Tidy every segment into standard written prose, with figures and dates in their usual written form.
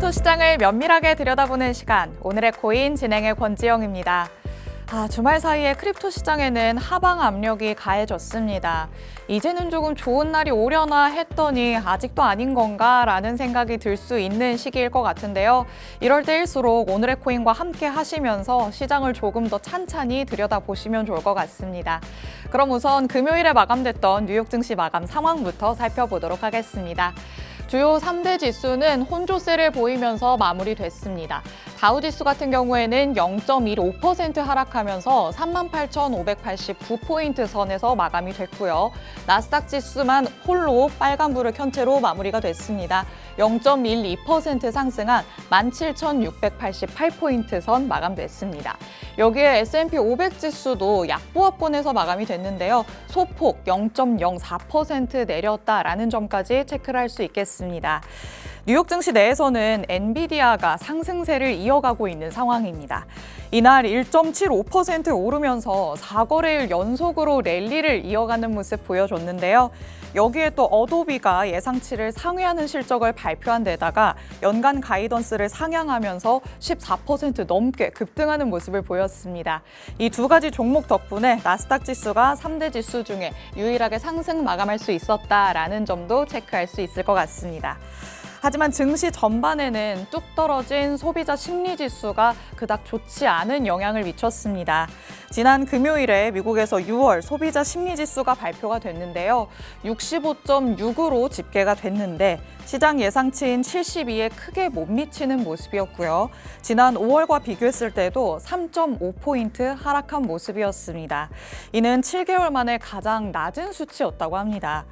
크립토 시장을 면밀하게 들여다보는 시간, 오늘의 코인 진행의 권지영입니다. 주말 사이에 크립토 시장에는 하방 압력이 가해졌습니다. 이제는 조금 좋은 날이 오려나 했더니 아직도 아닌 건가라는 생각이 들 수 있는 시기일 것 같은데요. 이럴 때일수록 오늘의 코인과 함께 하시면서 시장을 조금 더 찬찬히 들여다보시면 좋을 것 같습니다. 그럼 우선 금요일에 마감됐던 뉴욕 증시 마감 상황부터 살펴보도록 하겠습니다. 주요 3대 지수는 혼조세를 보이면서 마무리됐습니다. 다우지수 같은 경우에는 0.15% 하락하면서 38,589포인트 선에서 마감이 됐고요. 나스닥 지수만 홀로 빨간불을 켠 채로 마무리가 됐습니다. 0.12% 상승한 17,688포인트 선 마감됐습니다. 여기에 S&P 500 지수도 약보합권에서 마감이 됐는데요. 소폭 0.04% 내렸다라는 점까지 체크를 할 수 있겠습니다. 뉴욕 증시 내에서는 엔비디아가 상승세를 이어가고 있는 상황입니다. 이날 1.75% 오르면서 4거래일 연속으로 랠리를 이어가는 모습 보여줬는데요. 여기에 또 어도비가 예상치를 상회하는 실적을 발표한 데다가 연간 가이던스를 상향하면서 14% 넘게 급등하는 모습을 보였습니다. 이 두 가지 종목 덕분에 나스닥 지수가 3대 지수 중에 유일하게 상승 마감할 수 있었다라는 점도 체크할 수 있을 것 같습니다. 하지만 증시 전반에는 뚝 떨어진 소비자 심리지수가 그닥 좋지 않은 영향을 미쳤습니다. 지난 금요일에 미국에서 6월 소비자 심리지수가 발표가 됐는데요. 65.6으로 집계가 됐는데 시장 예상치인 72에 크게 못 미치는 모습이었고요. 지난 5월과 비교했을 때도 3.5포인트 하락한 모습이었습니다. 이는 7개월 만에 가장 낮은 수치였다고 합니다.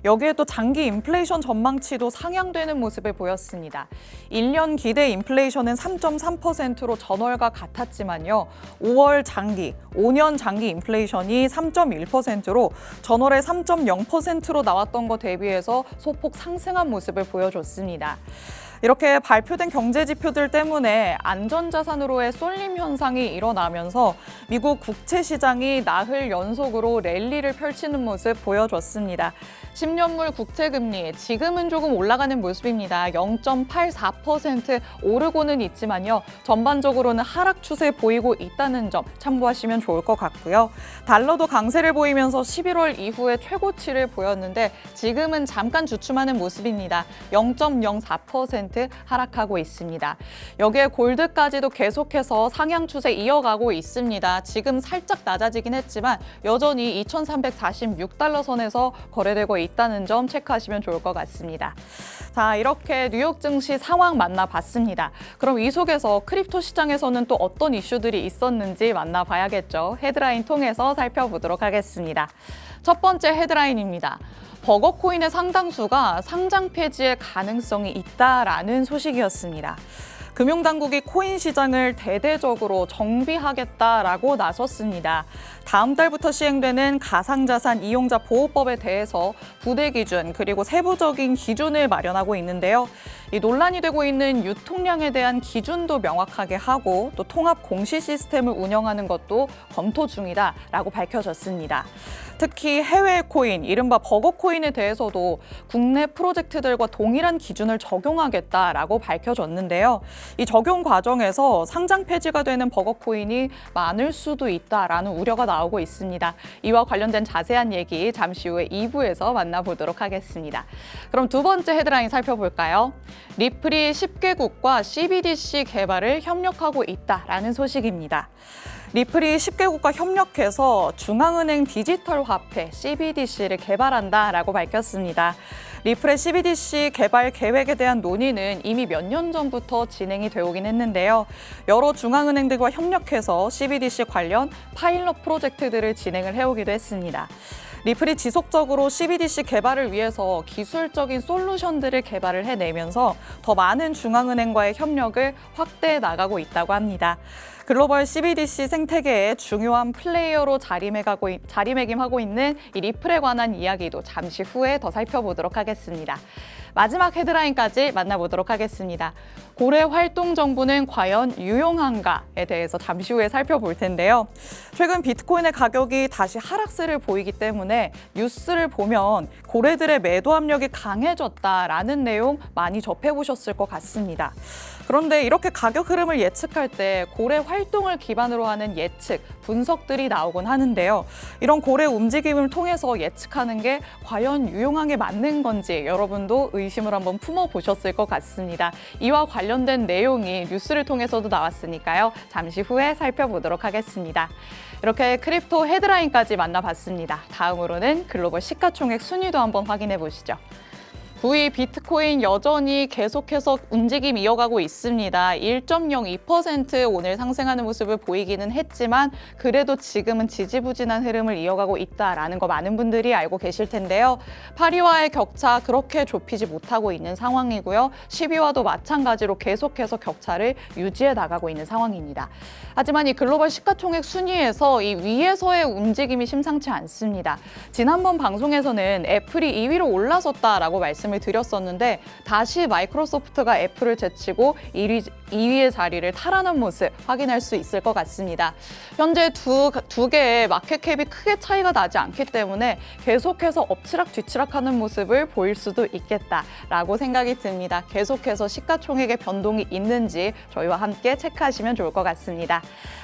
여기에 또 장기 인플레이션 전망치도 상향되는 모습을 보였습니다. 1년 기대 인플레이션은 3.3%로 전월과 같았지만요. 5월 장기, 5년 장기 인플레이션이 3.1%로 전월에 3.0%로 나왔던 것 대비해서 소폭 상승한 모습을 보여줬습니다. 이렇게 발표된 경제 지표들 때문에 안전자산으로의 쏠림 현상이 일어나면서 미국 국채 시장이 나흘 연속으로 랠리를 펼치는 모습 보여줬습니다. 10년물 국채 금리 지금은 조금 올라가는 모습입니다. 0.84% 오르고는 있지만요. 전반적으로는 하락 추세 보이고 있다는 점 참고하시면 좋을 것 같고요. 달러도 강세를 보이면서 11월 이후에 최고치를 보였는데 지금은 잠깐 주춤하는 모습입니다. 0.04% 하락하고 있습니다. 여기에 골드까지도 계속해서 상향 추세 이어가고 있습니다. 지금 살짝 낮아지긴 했지만 여전히 2,346달러 선에서 거래되고 있다는 점 체크하시면 좋을 것 같습니다. 자, 이렇게 뉴욕 증시 상황 만나봤습니다. 그럼 이 속에서 크립토 시장에서는 또 어떤 이슈들이 있었는지 만나봐야겠죠. 헤드라인 통해서 살펴보도록 하겠습니다. 첫 번째 헤드라인입니다. 버거코인의 상당수가 상장 폐지의 가능성이 있다라는 소식이었습니다. 금융당국이 코인 시장을 대대적으로 정비하겠다라고 나섰습니다. 다음 달부터 시행되는 가상자산 이용자 보호법에 대해서 부대 기준 그리고 세부적인 기준을 마련하고 있는데요. 이 논란이 되고 있는 유통량에 대한 기준도 명확하게 하고 또 통합 공시 시스템을 운영하는 것도 검토 중이다라고 밝혀졌습니다. 특히 해외 코인, 이른바 버거코인에 대해서도 국내 프로젝트들과 동일한 기준을 적용하겠다라고 밝혀졌는데요. 이 적용 과정에서 상장 폐지가 되는 버거코인이 많을 수도 있다라는 우려가 나오고 있습니다. 이와 관련된 자세한 얘기 잠시 후에 2부에서 만나보도록 하겠습니다. 그럼 두 번째 헤드라인 살펴볼까요? 리플이 10개국과 CBDC 개발을 협력하고 있다라는 소식입니다. 리플이 10개국과 협력해서 중앙은행 디지털 화폐 CBDC를 개발한다라고 밝혔습니다. 리플의 CBDC 개발 계획에 대한 논의는 이미 몇 년 전부터 진행이 되어 오긴 했는데요. 여러 중앙은행들과 협력해서 CBDC 관련 파일럿 프로젝트들을 진행을 해오기도 했습니다. 리플이 지속적으로 CBDC 개발을 위해서 기술적인 솔루션들을 개발을 해내면서 더 많은 중앙은행과의 협력을 확대해 나가고 있다고 합니다. 글로벌 CBDC 생태계의 중요한 플레이어로 자리매김하고 있는 이 리플에 관한 이야기도 잠시 후에 더 살펴보도록 하겠습니다. 마지막 헤드라인까지 만나보도록 하겠습니다. 고래 활동 정보는 과연 유용한가에 대해서 잠시 후에 살펴볼 텐데요. 최근 비트코인의 가격이 다시 하락세를 보이기 때문에 뉴스를 보면 고래들의 매도 압력이 강해졌다라는 내용 많이 접해보셨을 것 같습니다. 그런데 이렇게 가격 흐름을 예측할 때 고래 활동을 기반으로 하는 예측, 분석들이 나오곤 하는데요. 이런 고래 움직임을 통해서 예측하는 게 과연 유용하게 맞는 건지 여러분도 의심을 한번 품어보셨을 것 같습니다. 이와 관련된 내용이 뉴스를 통해서도 나왔으니까요. 잠시 후에 살펴보도록 하겠습니다. 이렇게 크립토 헤드라인까지 만나봤습니다. 다음으로는 글로벌 시가총액 순위도 한번 확인해 보시죠. 9위 비트코인 여전히 계속해서 움직임 이어가고 있습니다. 1.02% 오늘 상승하는 모습을 보이기는 했지만 그래도 지금은 지지부진한 흐름을 이어가고 있다라는 거 많은 분들이 알고 계실 텐데요. 8위와의 격차 그렇게 좁히지 못하고 있는 상황이고요. 10위와도 마찬가지로 계속해서 격차를 유지해 나가고 있는 상황입니다. 하지만 이 글로벌 시가총액 순위에서 이 위에서의 움직임이 심상치 않습니다. 지난번 방송에서는 애플이 2위로 올라섰다라고 말씀을 드렸었는데 다시 마이크로소프트가 애플을 제치고 2위의 자리를 탈환한 모습 확인할 수 있을 것 같습니다. 현재 두 개의 마켓캡이 크게 차이가 나지 않기 때문에 계속해서 엎치락뒤치락하는 모습을 보일 수도 있겠다라고 생각이 듭니다. 계속해서 시가총액의 변동이 있는지 저희와 함께 체크하시면 좋을 것 같습니다.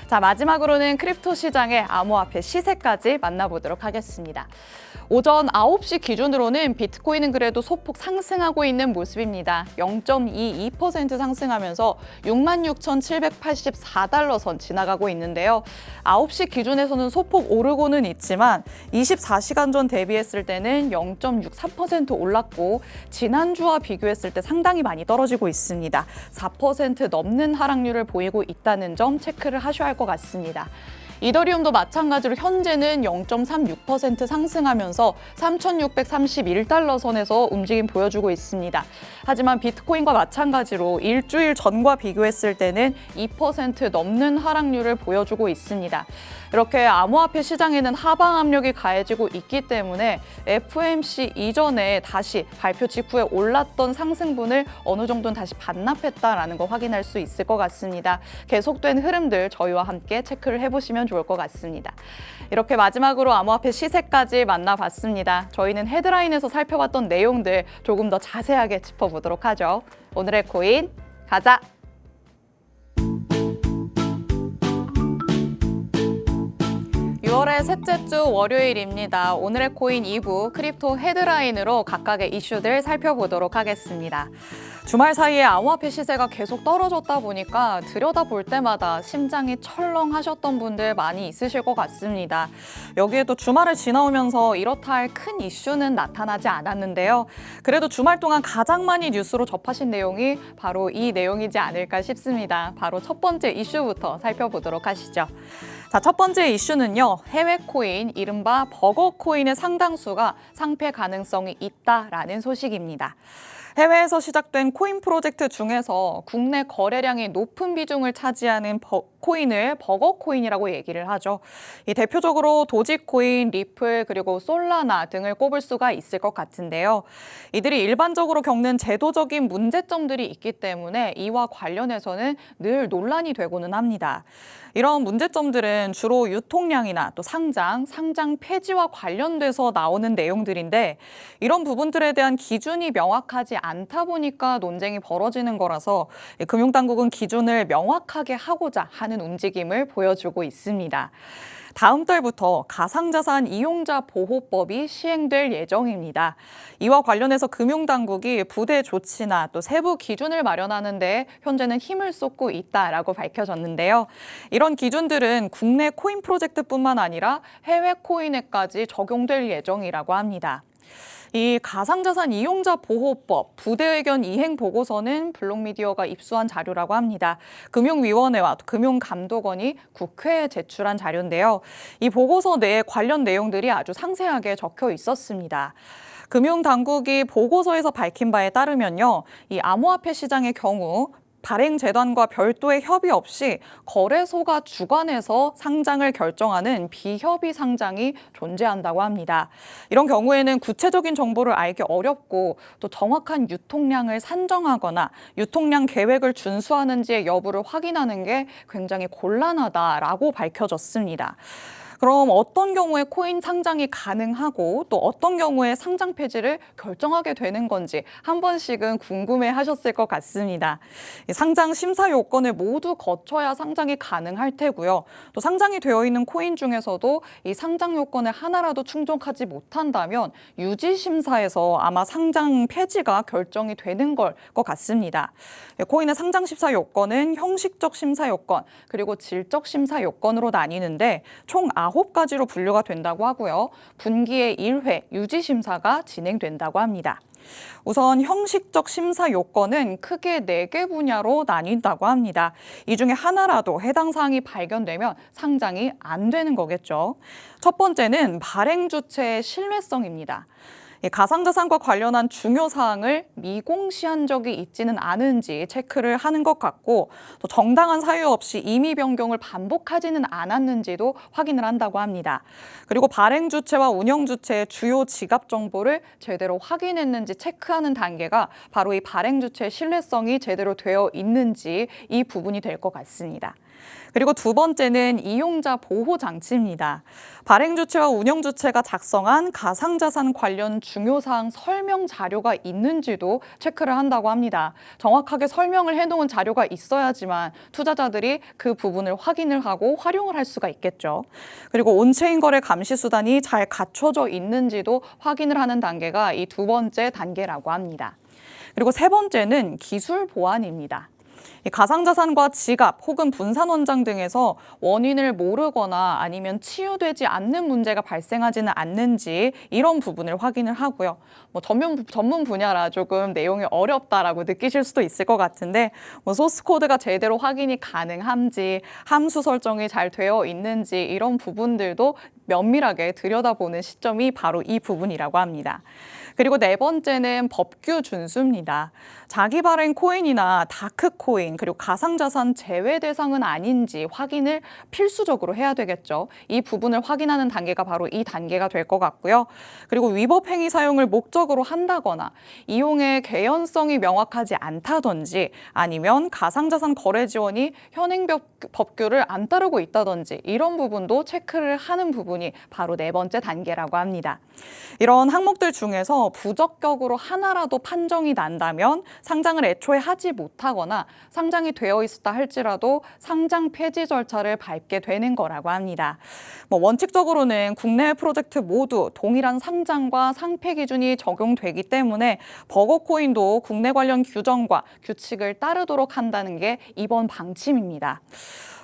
자, 마지막으로는 크립토 시장의 암호화폐 시세까지 만나보도록 하겠습니다. 오전 9시 기준으로는 비트코인은 그래도 소폭 상승하고 있는 모습입니다. 0.22% 상승하면서 66,784달러 선 지나가고 있는데요. 9시 기준에서는 소폭 오르고는 있지만 24시간 전 대비했을 때는 0.63% 올랐고 지난주와 비교했을 때 상당히 많이 떨어지고 있습니다. 4% 넘는 하락률을 보이고 있다는 점 체크를 하셔야 할 것 같습니다. 이더리움도 마찬가지로 현재는 0.36% 상승하면서 3,631달러 선에서 움직임 보여주고 있습니다. 하지만 비트코인과 마찬가지로 일주일 전과 비교했을 때는 2% 넘는 하락률을 보여주고 있습니다. 이렇게 암호화폐 시장에는 하방 압력이 가해지고 있기 때문에 FOMC 이전에 다시 발표 직후에 올랐던 상승분을 어느 정도는 다시 반납했다라는 거 확인할 수 있을 것 같습니다. 계속된 흐름들 저희와 함께 체크를 해보시면 좋을 것 같습니다. 이렇게 마지막으로 암호화폐 시세까지 만나봤습니다. 저희는 헤드라인에서 살펴봤던 내용들 조금 더 자세하게 짚어보도록 하죠. 오늘의 코인 가자! 6월의 셋째 주 월요일입니다. 오늘의 코인 2부 크립토 헤드라인으로 각각의 이슈들 살펴보도록 하겠습니다. 주말 사이에 암호화폐 시세가 계속 떨어졌다 보니까 들여다볼 때마다 심장이 철렁하셨던 분들 많이 있으실 것 같습니다. 여기에도 주말을 지나오면서 이렇다 할 큰 이슈는 나타나지 않았는데요. 그래도 주말 동안 가장 많이 뉴스로 접하신 내용이 바로 이 내용이지 않을까 싶습니다. 바로 첫 번째 이슈부터 살펴보도록 하시죠. 자, 첫 번째 이슈는요. 해외 코인, 이른바 버거코인의 상당수가 상폐 가능성이 있다라는 소식입니다. 해외에서 시작된 코인 프로젝트 중에서 국내 거래량이 높은 비중을 차지하는 코인을 버거코인이라고 얘기를 하죠. 이 대표적으로 도지코인, 리플, 그리고 솔라나 등을 꼽을 수가 있을 것 같은데요. 이들이 일반적으로 겪는 제도적인 문제점들이 있기 때문에 이와 관련해서는 늘 논란이 되고는 합니다. 이런 문제점들은 주로 유통량이나 또 상장 폐지와 관련돼서 나오는 내용들인데 이런 부분들에 대한 기준이 명확하지 않다 보니까 논쟁이 벌어지는 거라서 금융당국은 기준을 명확하게 하고자 하는 움직임을 보여주고 있습니다. 다음 달부터 가상자산 이용자 보호법이 시행될 예정입니다. 이와 관련해서 금융당국이 부대 조치나 또 세부 기준을 마련하는 데 현재는 힘을 쏟고 있다라고 밝혀졌는데요. 이런 기준들은 국내 코인 프로젝트뿐만 아니라 해외 코인에까지 적용될 예정이라고 합니다. 이 가상자산 이용자 보호법 부대의견 이행 보고서는 블록미디어가 입수한 자료라고 합니다. 금융위원회와 금융감독원이 국회에 제출한 자료인데요. 이 보고서 내에 관련 내용들이 아주 상세하게 적혀 있었습니다. 금융당국이 보고서에서 밝힌 바에 따르면요. 이 암호화폐 시장의 경우 발행재단과 별도의 협의 없이 거래소가 주관해서 상장을 결정하는 비협의 상장이 존재한다고 합니다. 이런 경우에는 구체적인 정보를 알기 어렵고 또 정확한 유통량을 산정하거나 유통량 계획을 준수하는지의 여부를 확인하는 게 굉장히 곤란하다라고 밝혀졌습니다. 그럼 어떤 경우에 코인 상장이 가능하고 또 어떤 경우에 상장 폐지를 결정하게 되는 건지 한 번씩은 궁금해 하셨을 것 같습니다. 상장 심사 요건을 모두 거쳐야 상장이 가능할 테고요. 또 상장이 되어 있는 코인 중에서도 이 상장 요건을 하나라도 충족하지 못한다면 유지 심사에서 아마 상장 폐지가 결정이 되는 걸 것 같습니다. 코인의 상장 심사 요건은 형식적 심사 요건 그리고 질적 심사 요건으로 나뉘는데 총 9가지로 분류가 된다고 하고요. 분기에 1회 유지 심사가 진행된다고 합니다. 우선 형식적 심사 요건은 크게 4개 분야로 나뉜다고 합니다. 이 중에 하나라도 해당 사항이 발견되면 상장이 안 되는 거겠죠. 첫 번째는 발행 주체의 신뢰성입니다. 가상자산과 관련한 중요 사항을 미공시한 적이 있지는 않은지 체크를 하는 것 같고 또 정당한 사유 없이 임의 변경을 반복하지는 않았는지도 확인을 한다고 합니다. 그리고 발행 주체와 운영 주체의 주요 지갑 정보를 제대로 확인했는지 체크하는 단계가 바로 이 발행 주체의 신뢰성이 제대로 되어 있는지 이 부분이 될 것 같습니다. 그리고 두 번째는 이용자 보호 장치입니다. 발행 주체와 운영 주체가 작성한 가상자산 관련 중요사항 설명 자료가 있는지도 체크를 한다고 합니다. 정확하게 설명을 해놓은 자료가 있어야지만 투자자들이 그 부분을 확인을 하고 활용을 할 수가 있겠죠. 그리고 온체인 거래 감시 수단이 잘 갖춰져 있는지도 확인을 하는 단계가 이 두 번째 단계라고 합니다. 그리고 세 번째는 기술 보안입니다. 가상자산과 지갑 혹은 분산원장 등에서 원인을 모르거나 아니면 치유되지 않는 문제가 발생하지는 않는지 이런 부분을 확인을 하고요. 전문 분야라 조금 내용이 어렵다라고 느끼실 수도 있을 것 같은데 소스 코드가 제대로 확인이 가능한지 함수 설정이 잘 되어 있는지 이런 부분들도 면밀하게 들여다보는 시점이 바로 이 부분이라고 합니다. 그리고 네 번째는 법규 준수입니다. 자기 발행 코인이나 다크 코인 그리고 가상자산 제외 대상은 아닌지 확인을 필수적으로 해야 되겠죠. 이 부분을 확인하는 단계가 바로 이 단계가 될 것 같고요. 그리고 위법 행위 사용을 목적으로 한다거나 이용의 개연성이 명확하지 않다든지 아니면 가상자산 거래 지원이 현행 법규를 안 따르고 있다든지 이런 부분도 체크를 하는 부분이 바로 네 번째 단계라고 합니다. 이런 항목들 중에서 부적격으로 하나라도 판정이 난다면 상장을 애초에 하지 못하거나 상장이 되어 있었다 할지라도 상장 폐지 절차를 밟게 되는 거라고 합니다. 원칙적으로는 국내 프로젝트 모두 동일한 상장과 상폐 기준이 적용되기 때문에 버거코인도 국내 관련 규정과 규칙을 따르도록 한다는 게 이번 방침입니다.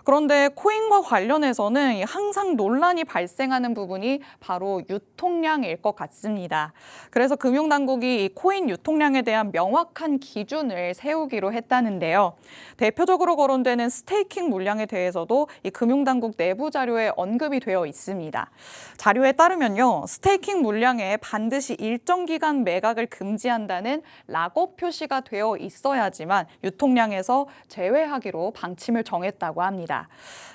그런데 코인과 관련해서는 항상 논란이 발생하는 부분이 바로 유통량일 것 같습니다. 그래서 금융당국이 이 코인 유통량에 대한 명확한 기준을 세우기로 했다는데요. 대표적으로 거론되는 스테이킹 물량에 대해서도 이 금융당국 내부 자료에 언급이 되어 있습니다. 자료에 따르면요, 스테이킹 물량에 반드시 일정 기간 매각을 금지한다는 락업 표시가 되어 있어야지만 유통량에서 제외하기로 방침을 정했다고 합니다.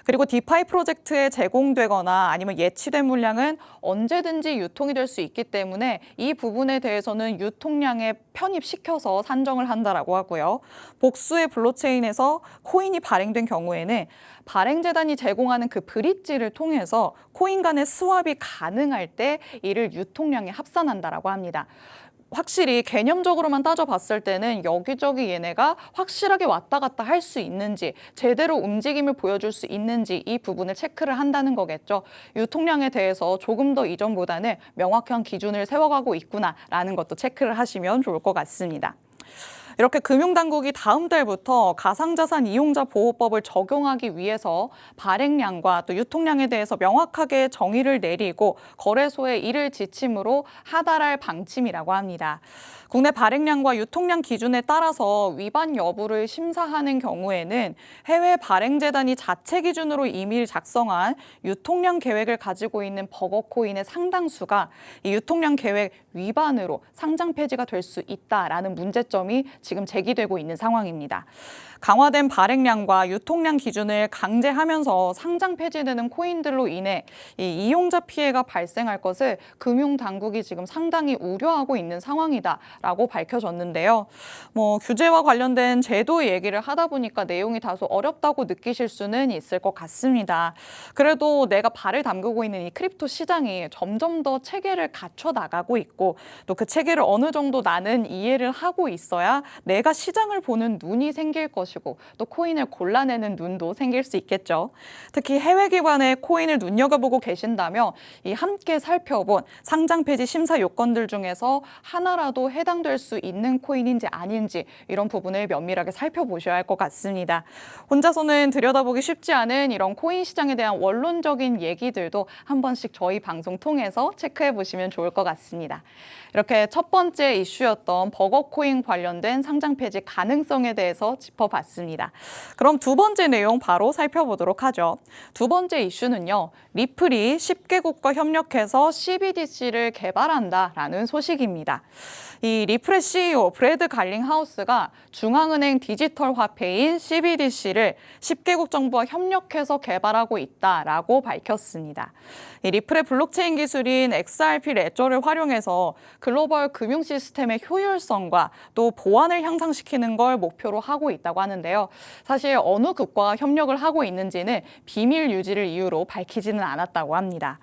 그리고 디파이 프로젝트에 제공되거나 아니면 예치된 물량은 언제든지 유통이 될 수 있기 때문에 이 부분에 대해서는 유통량에 편입시켜서 산정을 한다라고 하고요. 복수의 블록체인에서 코인이 발행된 경우에는 발행재단이 제공하는 그 브릿지를 통해서 코인 간의 스왑이 가능할 때 이를 유통량에 합산한다라고 합니다. 확실히 개념적으로만 따져봤을 때는 여기저기 얘네가 확실하게 왔다 갔다 할 수 있는지 제대로 움직임을 보여줄 수 있는지 이 부분을 체크를 한다는 거겠죠. 유통량에 대해서 조금 더 이전보다는 명확한 기준을 세워가고 있구나라는 것도 체크를 하시면 좋을 것 같습니다. 이렇게 금융당국이 다음 달부터 가상자산 이용자 보호법을 적용하기 위해서 발행량과 또 유통량에 대해서 명확하게 정의를 내리고 거래소에 이를 지침으로 하달할 방침이라고 합니다. 국내 발행량과 유통량 기준에 따라서 위반 여부를 심사하는 경우에는 해외 발행재단이 자체 기준으로 임의를 작성한 유통량 계획을 가지고 있는 버거코인의 상당수가 이 유통량 계획 위반으로 상장 폐지가 될 수 있다라는 문제점이 지금 제기되고 있는 상황입니다. 강화된 발행량과 유통량 기준을 강제하면서 상장 폐지되는 코인들로 인해 이 이용자 피해가 발생할 것을 금융당국이 지금 상당히 우려하고 있는 상황이다라고 밝혀졌는데요. 규제와 관련된 제도 얘기를 하다 보니까 내용이 다소 어렵다고 느끼실 수는 있을 것 같습니다. 그래도 내가 발을 담그고 있는 이 크립토 시장이 점점 더 체계를 갖춰 나가고 있고 또 그 체계를 어느 정도 나는 이해를 하고 있어야 내가 시장을 보는 눈이 생길 것이고 또 코인을 골라내는 눈도 생길 수 있겠죠. 특히 해외 기관의 코인을 눈여겨보고 계신다면 이 함께 살펴본 상장 폐지 심사 요건들 중에서 하나라도 해당될 수 있는 코인인지 아닌지 이런 부분을 면밀하게 살펴보셔야 할 것 같습니다. 혼자서는 들여다보기 쉽지 않은 이런 코인 시장에 대한 원론적인 얘기들도 한 번씩 저희 방송 통해서 체크해 보시면 좋을 것 같습니다. 이렇게 첫 번째 이슈였던 버거코인 관련된 상장 폐지 가능성에 대해서 짚어봤습니다. 그럼 두 번째 내용 바로 살펴보도록 하죠. 두 번째 이슈는요. 리플이 10개국과 협력해서 CBDC를 개발한다라는 소식입니다. 이 리플의 CEO 브래드 갈링하우스가 중앙은행 디지털 화폐인 CBDC를 10개국 정부와 협력해서 개발하고 있다라고 밝혔습니다. 이 리플의 블록체인 기술인 XRP 레저를 활용해서 글로벌 금융 시스템의 효율성과 또 보안을 향상시키는 걸 목표로 하고 있다고 하는데요. 사실 어느 국가와 협력을 하고 있는지는 비밀 유지를 이유로 밝히지는 않았다고 합니다.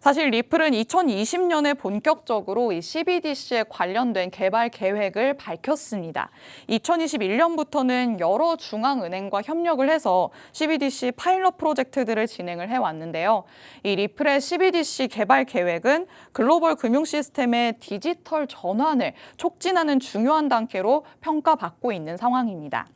사실 리플은 2020년에 본격적으로 이 CBDC에 관련된 개발 계획을 밝혔습니다. 2021년부터는 여러 중앙은행과 협력을 해서 CBDC 파일럿 프로젝트들을 진행을 해왔는데요. 이 리플의 CBDC 개발 계획은 글로벌 금융 시스템의 디지털 전환을 촉진하는 중요한 단계로 평가받고 있는 상황입니다.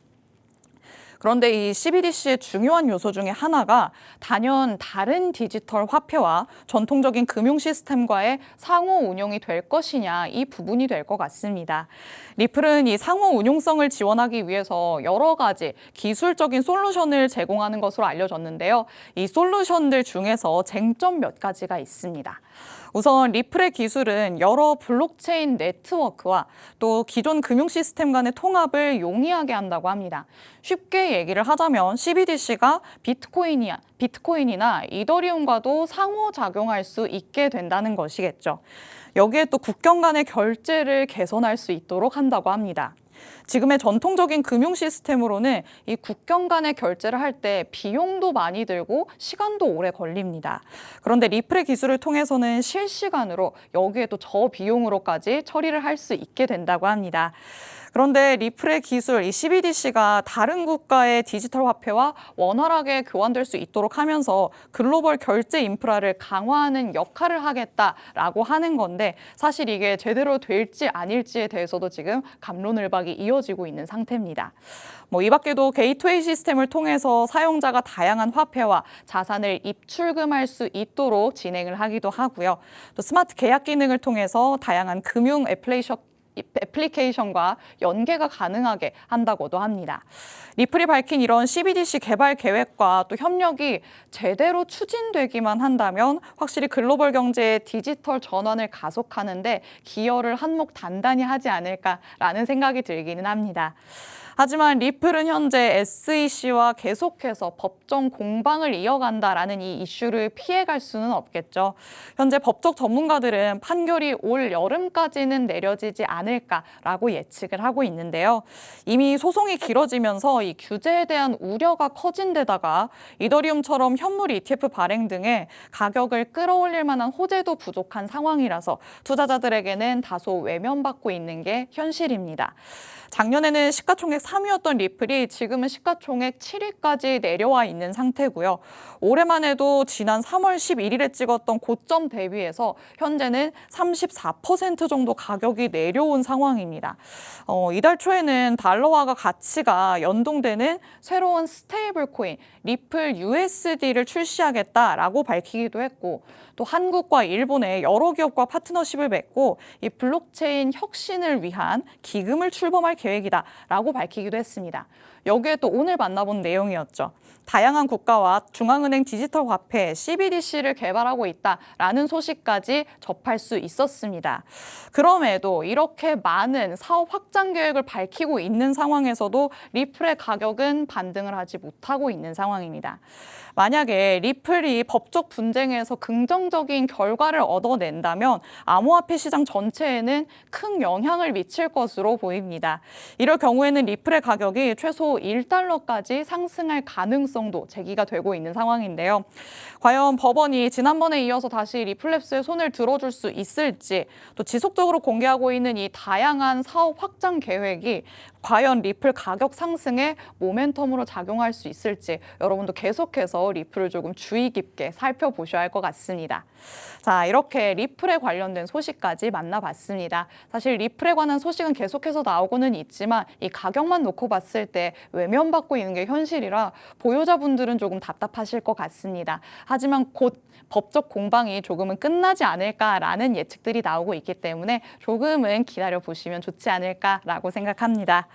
그런데 이 CBDC의 중요한 요소 중에 하나가 단연 다른 디지털 화폐와 전통적인 금융 시스템과의 상호 운용이 될 것이냐 이 부분이 될 것 같습니다. 리플은 이 상호 운용성을 지원하기 위해서 여러 가지 기술적인 솔루션을 제공하는 것으로 알려졌는데요. 이 솔루션들 중에서 쟁점 몇 가지가 있습니다. 우선 리플의 기술은 여러 블록체인 네트워크와 또 기존 금융 시스템 간의 통합을 용이하게 한다고 합니다. 쉽게 얘기를 하자면 CBDC가 비트코인이나 이더리움과도 상호작용할 수 있게 된다는 것이겠죠. 여기에 또 국경 간의 결제를 개선할 수 있도록 한다고 합니다. 지금의 전통적인 금융 시스템으로는 이 국경 간의 결제를 할 때 비용도 많이 들고 시간도 오래 걸립니다. 그런데 리플의 기술을 통해서는 실시간으로 여기에 또 저비용으로까지 처리를 할 수 있게 된다고 합니다. 그런데 리플의 기술, 이 CBDC가 다른 국가의 디지털 화폐와 원활하게 교환될 수 있도록 하면서 글로벌 결제 인프라를 강화하는 역할을 하겠다라고 하는 건데 사실 이게 제대로 될지 아닐지에 대해서도 지금 갑론을박이 이어지고 있는 상태입니다. 이 밖에도 게이트웨이 시스템을 통해서 사용자가 다양한 화폐와 자산을 입출금할 수 있도록 진행을 하기도 하고요. 또 스마트 계약 기능을 통해서 다양한 금융 애플리케이션과 연계가 가능하게 한다고도 합니다. 리플이 밝힌 이런 CBDC 개발 계획과 또 협력이 제대로 추진되기만 한다면 확실히 글로벌 경제의 디지털 전환을 가속하는데 기여를 한몫 단단히 하지 않을까라는 생각이 들기는 합니다. 하지만 리플은 현재 SEC와 계속해서 법정 공방을 이어간다라는 이 이슈를 피해갈 수는 없겠죠. 현재 법적 전문가들은 판결이 올 여름까지는 내려지지 않을까라고 예측을 하고 있는데요. 이미 소송이 길어지면서 이 규제에 대한 우려가 커진 데다가 이더리움처럼 현물 ETF 발행 등의 가격을 끌어올릴 만한 호재도 부족한 상황이라서 투자자들에게는 다소 외면받고 있는 게 현실입니다. 작년에는 시가총액 3위였던 리플이 지금은 시가총액 7위까지 내려와 있는 상태고요. 올해만 해도 지난 3월 11일에 찍었던 고점 대비해서 현재는 34% 정도 가격이 내려온 상황입니다. 이달 초에는 달러화가 가치가 연동되는 새로운 스테이블 코인 리플 USD를 출시하겠다라고 밝히기도 했고 또 한국과 일본의 여러 기업과 파트너십을 맺고 이 블록체인 혁신을 위한 기금을 출범할 계획이다라고 밝히기도 했습니다. 여기에 또 오늘 만나본 내용이었죠. 다양한 국가와 중앙은행 디지털 화폐 CBDC를 개발하고 있다라는 소식까지 접할 수 있었습니다. 그럼에도 이렇게 많은 사업 확장 계획을 밝히고 있는 상황에서도 리플의 가격은 반등을 하지 못하고 있는 상황입니다. 만약에 리플이 법적 분쟁에서 긍정적인 결과를 얻어낸다면 암호화폐 시장 전체에는 큰 영향을 미칠 것으로 보입니다. 이럴 경우에는 리플의 가격이 최소 1달러까지 상승할 가능성도 제기가 되고 있는 상황인데요. 과연 법원이 지난번에 이어서 다시 리플랩스의 손을 들어줄 수 있을지, 또 지속적으로 공개하고 있는 이 다양한 사업 확장 계획이 과연 리플 가격 상승에 모멘텀으로 작용할 수 있을지 여러분도 계속해서 리플을 조금 주의 깊게 살펴보셔야 할 것 같습니다. 자, 이렇게 리플에 관련된 소식까지 만나봤습니다. 사실 리플에 관한 소식은 계속해서 나오고는 있지만 이 가격만 놓고 봤을 때 외면받고 있는 게 현실이라 보유자분들은 조금 답답하실 것 같습니다. 하지만 곧 법적 공방이 조금은 끝나지 않을까라는 예측들이 나오고 있기 때문에 조금은 기다려보시면 좋지 않을까라고 생각합니다.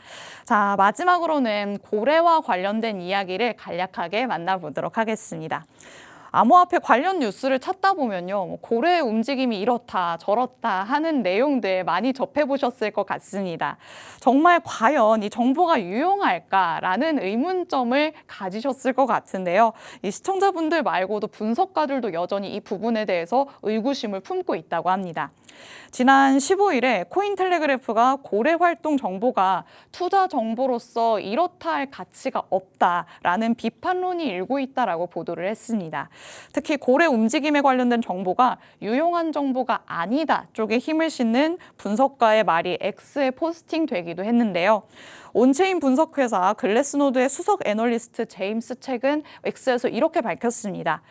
자, 마지막으로는 고래와 관련된 이야기를 간략하게 만나보도록 하겠습니다. 암호화폐 관련 뉴스를 찾다 보면요, 고래의 움직임이 이렇다 저렇다 하는 내용들 많이 접해보셨을 것 같습니다. 정말 과연 이 정보가 유용할까라는 의문점을 가지셨을 것 같은데요. 이 시청자분들 말고도 분석가들도 여전히 이 부분에 대해서 의구심을 품고 있다고 합니다. 지난 15일에 코인텔레그래프가 고래 활동 정보가 투자 정보로서 이렇다 할 가치가 없다라는 비판론이 일고 있다라고 보도를 했습니다. 특히 고래 움직임에 관련된 정보가 유용한 정보가 아니다 쪽에 힘을 싣는 분석가의 말이 X에 포스팅되기도 했는데요. 온체인 분석회사 글래스노드의 수석 애널리스트 제임스 책은 X에서 이렇게 밝혔습니다.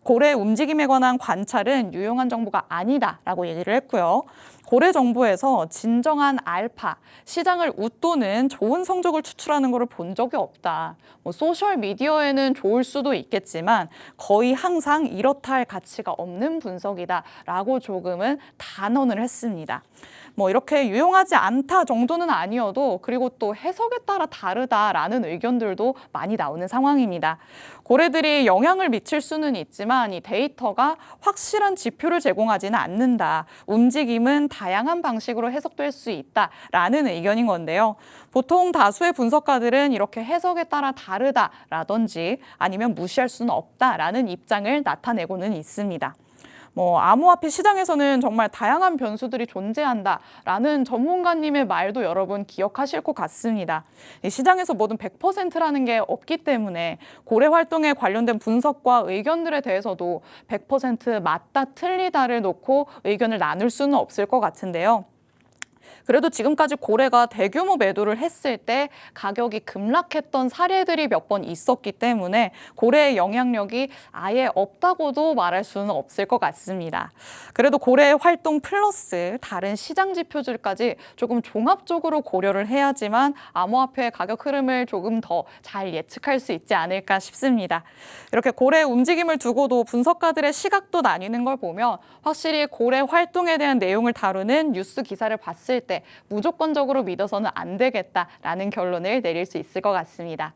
고래 움직임에 관한 관찰은 유용한 정보가 아니다라고 얘기를 했고요. 고래 정보에서 진정한 알파, 시장을 웃도는 좋은 성적을 추출하는 것을 본 적이 없다. 소셜 미디어에는 좋을 수도 있겠지만 거의 항상 이렇다 할 가치가 없는 분석이다라고 조금은 단언을 했습니다. 이렇게 유용하지 않다 정도는 아니어도 그리고 또 해석에 따라 다르다라는 의견들도 많이 나오는 상황입니다. 고래들이 영향을 미칠 수는 있지만 이 데이터가 확실한 지표를 제공하지는 않는다. 움직임은 다양한 방식으로 해석될 수 있다라는 의견인 건데요. 보통 다수의 분석가들은 이렇게 해석에 따라 다르다라든지 아니면 무시할 수는 없다라는 입장을 나타내고는 있습니다. 암호화폐 시장에서는 정말 다양한 변수들이 존재한다라는 전문가님의 말도 여러분 기억하실 것 같습니다. 이 시장에서 뭐든 100%라는 게 없기 때문에 고래 활동에 관련된 분석과 의견들에 대해서도 100% 맞다 틀리다를 놓고 의견을 나눌 수는 없을 것 같은데요. 그래도 지금까지 고래가 대규모 매도를 했을 때 가격이 급락했던 사례들이 몇 번 있었기 때문에 고래의 영향력이 아예 없다고도 말할 수는 없을 것 같습니다. 그래도 고래의 활동 플러스 다른 시장 지표들까지 조금 종합적으로 고려를 해야지만 암호화폐의 가격 흐름을 조금 더 잘 예측할 수 있지 않을까 싶습니다. 이렇게 고래의 움직임을 두고도 분석가들의 시각도 나뉘는 걸 보면 확실히 고래 활동에 대한 내용을 다루는 뉴스 기사를 봤을 때 무조건적으로 믿어서는 안 되겠다라는 결론을 내릴 수 있을 것 같습니다.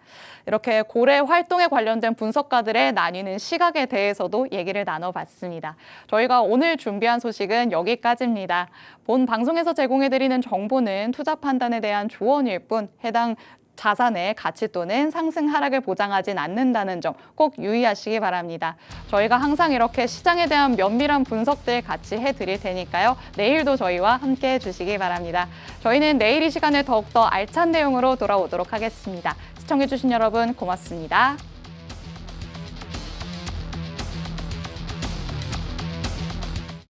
이렇게 고래 활동에 관련된 분석가들의 나뉘는 시각에 대해서도 얘기를 나눠봤습니다. 저희가 오늘 준비한 소식은 여기까지입니다. 본 방송에서 제공해드리는 정보는 투자 판단에 대한 조언일 뿐 해당 자산의 가치 또는 상승 하락을 보장하진 않는다는 점 꼭 유의하시기 바랍니다. 저희가 항상 이렇게 시장에 대한 면밀한 분석들 같이 해드릴 테니까요. 내일도 저희와 함께 해주시기 바랍니다. 저희는 내일 이 시간에 더욱더 알찬 내용으로 돌아오도록 하겠습니다. 시청해주신 여러분 고맙습니다.